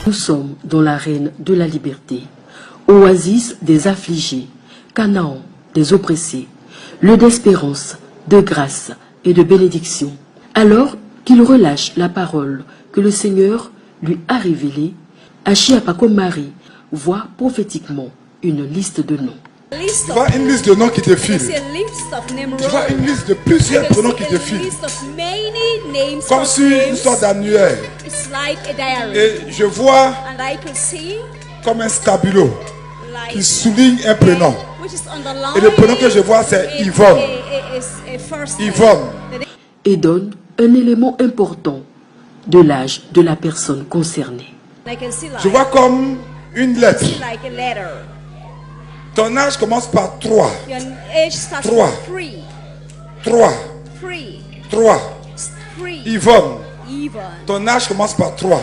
Nous sommes dans l'arène de la liberté, oasis des affligés, Canaan des oppressés, lieu d'espérance, de grâce et de bénédiction. Alors qu'il relâche la parole que le Seigneur lui a révélée, Achiapako Marie voit prophétiquement une liste de noms. Tu vois une liste de noms qui défile. Tu vois une liste de plusieurs prénoms qui défilent. Comme si une sorte d'annuaire. Et je vois comme un stabilo qui souligne un prénom. Et le prénom que je vois, c'est Yvonne. Yvonne. Et donne un élément important de l'âge de la personne concernée. Je vois comme une lettre. Ton âge commence par 3. 3. 3. 3. Yvonne. Ton âge commence par 3.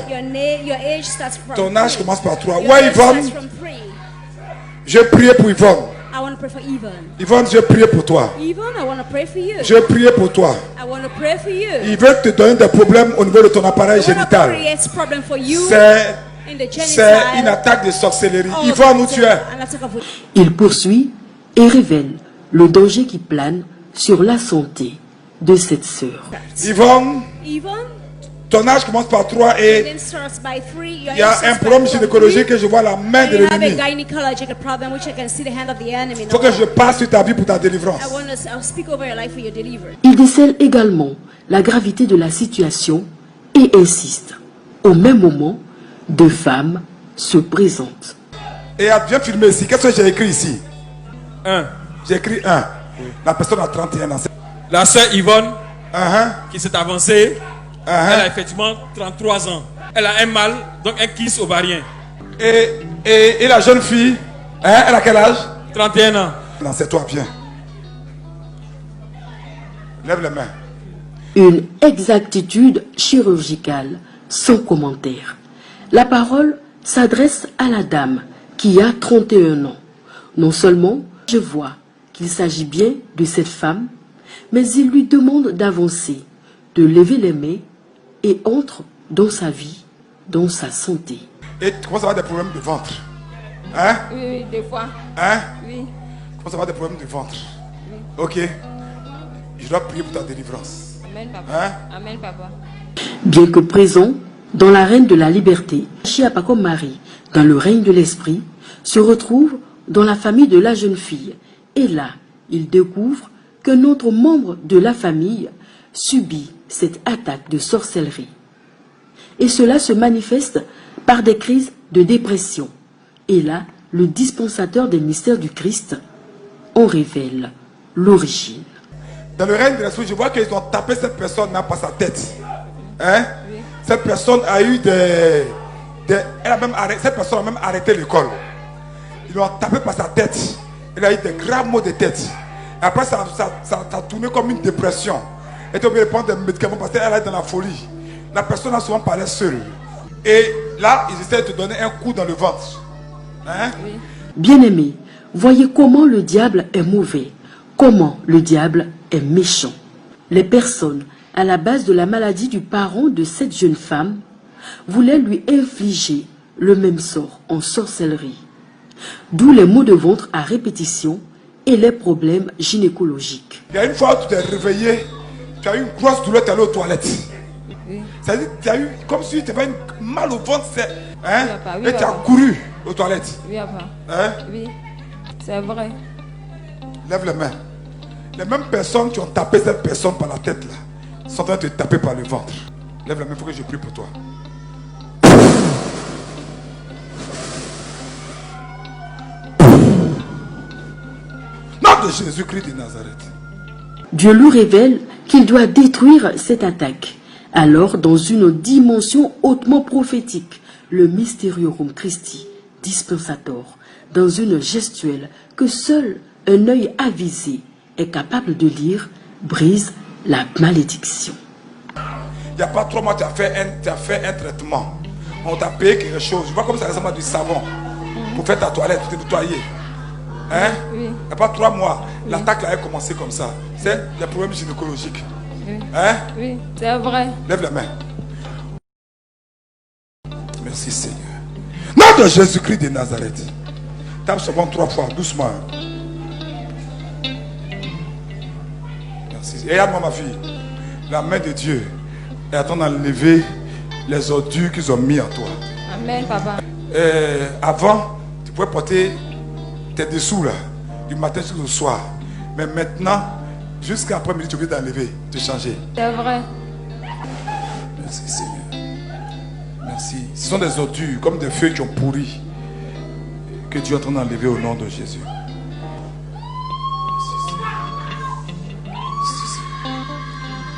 Ton âge commence par 3. Ouais, Yvonne. Je prie pour Yvonne. Yvonne, je prie pour toi. Je prie pour toi. Il veut te donner des problèmes au niveau de ton appareil génital. C'est une attaque de sorcellerie. Yvonne, où tu es? Il poursuit et révèle le danger qui plane sur la santé de cette sœur. Yvonne, ton âge commence par 3 et il y a un problème gynécologique que je vois la main de l'ennemi. Il faut que je passe sur ta vie pour ta délivrance. Il décèle également la gravité de la situation et insiste. Au même moment, deux femmes se présentent. Et viens filmer ici. Qu'est-ce que j'ai écrit ici? 1. J'ai écrit 1. La personne a 31 ans. La sœur Yvonne, qui s'est avancée, elle a effectivement 33 ans. Elle a un mâle, donc un kyste ovarien. Et la jeune fille, elle a quel âge? 31 ans. Non, c'est toi, viens. Lève les mains. Une exactitude chirurgicale sans commentaire. La parole s'adresse à la dame qui a 31 ans. Non seulement je vois qu'il s'agit bien de cette femme, mais il lui demande d'avancer, de lever les mains et entre dans sa vie, dans sa santé. Et tu commences à avoir des problèmes de ventre? Hein? Oui, des fois. Hein? Oui. Tu commences à avoir des problèmes de ventre? Oui. Ok. Je dois prier pour ta délivrance. Amen, papa. Hein? Amen, papa. Bien que présent dans la reine de la liberté, Achiapako Marie, dans le règne de l'esprit, se retrouve dans la famille de la jeune fille. Et là, il découvre qu'un autre membre de la famille subit cette attaque de sorcellerie. Et cela se manifeste par des crises de dépression. Et là, le dispensateur des mystères du Christ en révèle l'origine. Dans le règne de l'esprit, je vois qu'ils ont tapé cette personne là par sa tête. Hein? Oui. Cette personne a eu cette personne a même arrêté l'école. Ils l'ont tapé par sa tête. Elle a eu des graves maux de tête. Et après, ça a tourné comme une dépression. Elle était obligée de prendre des médicaments parce qu'elle est dans la folie. La personne a souvent parlé seule. Et là, ils essaient de te donner un coup dans le ventre. Hein? Oui. Bien-aimés, voyez comment le diable est mauvais, comment le diable est méchant. Les personnes à la base de la maladie du parent de cette jeune femme voulaient lui infliger le même sort en sorcellerie. D'où les maux de ventre à répétition et les problèmes gynécologiques. Il y a une fois où tu t'es réveillé, tu as eu une grosse douleur, tu es allé aux toilettes. Oui. C'est-à-dire tu as eu comme si tu avais mal au ventre, hein? Oui, et tu as couru aux toilettes. Oui, papa. Hein? Oui, c'est vrai. Lève les mains. Les mêmes personnes qui ont tapé cette personne par la tête là sont en train de te taper par le ventre. Lève les mains, il faut que je prie pour toi. Nom de Jésus-Christ de Nazareth. Dieu lui révèle qu'il doit détruire cette attaque. Alors, dans une dimension hautement prophétique, le Mysterium Christi Dispensator, dans une gestuelle que seul un œil avisé est capable de lire, brise la malédiction. Il n'y a pas 3 mois, tu as fait un traitement. On t'a payé quelque chose. Je vois comme ça ressemble à du savon pour faire ta toilette, pour te nettoyer. Hein? Oui. Il n'y a pas 3 mois. Oui. L'attaque là a commencé comme ça. C'est des problèmes gynécologiques. Oui. Hein? Oui, c'est vrai. Lève la main. Merci Seigneur. nom de Jésus-Christ de Nazareth. Tape seulement 3 fois, doucement. Merci. Et regarde-moi ma fille. La main de Dieu est en train d'enlever les ordures qu'ils ont mis en toi. Amen, papa. Avant, tu pouvais porter tes dessous là, du matin jusqu'au soir. Mais maintenant, jusqu'à après-midi, tu es obligé d'enlever, de changer. C'est vrai. Merci Seigneur. Merci. Ce sont des ordures, comme des feuilles qui ont pourri, que Dieu est en train d'enlever au nom de Jésus.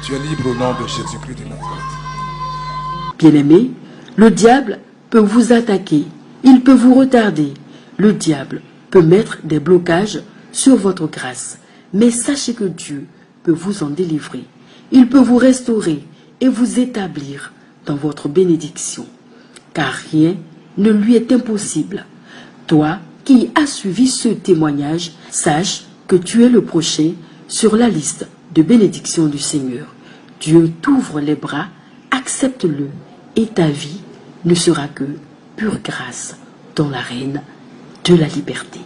Tu es libre au nom de Jésus-Christ de Nazareth. Bien-aimé, le diable peut vous attaquer, il peut vous retarder. Le diable peut mettre des blocages sur votre grâce. Mais sachez que Dieu peut vous en délivrer. Il peut vous restaurer et vous établir dans votre bénédiction. Car rien ne lui est impossible. Toi qui as suivi ce témoignage, sache que tu es le prochain sur la liste de bénédiction du Seigneur. Dieu t'ouvre les bras, accepte-le et ta vie ne sera que pure grâce dans l'arène de la liberté.